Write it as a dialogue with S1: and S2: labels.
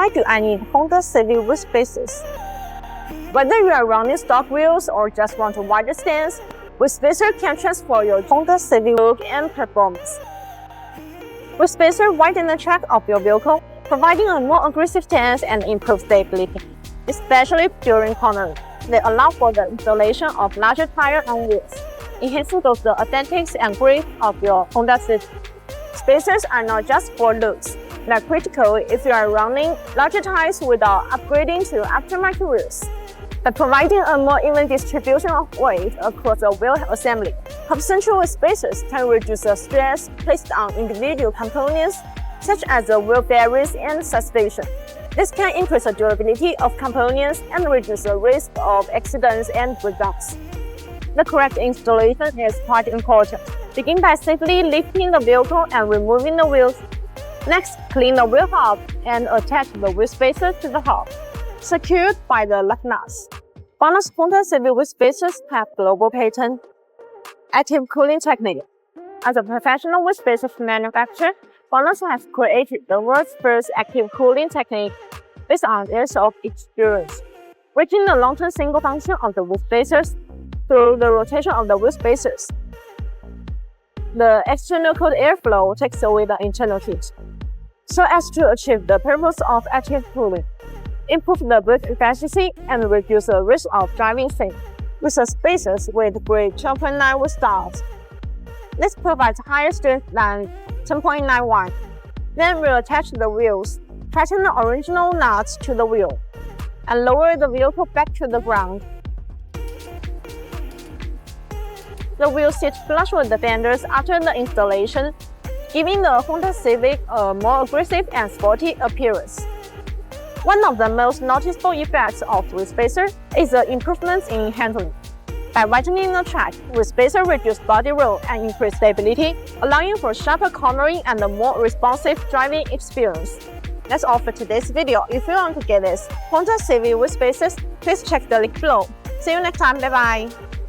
S1: Why do I need Honda Civic wheel spaces? Whether you are running stock wheels or just want a wider stance, wheel spacer can transform your Honda Civic look and performance. Wheel spacer widen the track of your vehicle, providing a more aggressive stance and improved stability, especially during cornering. They allow for the installation of larger tires and wheels, enhancing both the aesthetics and grip of your Honda Civic. Spacers are not just for looks. They are critical if you are running larger tires without upgrading to aftermarket wheels. By providing a more even distribution of weight across the wheel assembly, Hub-centric spacers can reduce the stress placed on individual components such as the wheel bearings and suspension. This can increase the durability of components and reduce the risk of accidents and breakdowns. The correct installation is quite important. Begin by safely lifting the vehicle and removing the wheels. Next, clean the wheel hub and attach the wheel spacer to the hub, secured by the lock nuts. BONOSS Honda Civic wheel spacers have global patent. Active cooling technique. As a professional wheel spacer manufacturer, BONOSS has created the world's first active cooling technique based on years of experience, reaching the long-term single function of the wheel spacers through the rotation of the wheel spacers. The external cold airflow takes away the internal heat, so as to achieve the purpose of active cooling, improve the brake efficiency, and reduce the risk of driving sick. With the spacers with grade 12.9 wheel stars, this provides higher strength than 10.91. Then we'll attach the wheels, tighten the original nuts to the wheel, and lower the vehicle back to the ground. The wheels sit flush with the fenders after the installation, giving the Honda Civic a more aggressive and sporty appearance. One of the most noticeable effects of wheel spacer is the improvements in handling. By widening the track, wheel spacer reduces body roll and increases stability, allowing for sharper cornering and a more responsive driving experience. That's all for today's video. If you want to get this Honda Civic wheel spacers, please check the link below. See you next time. Bye bye.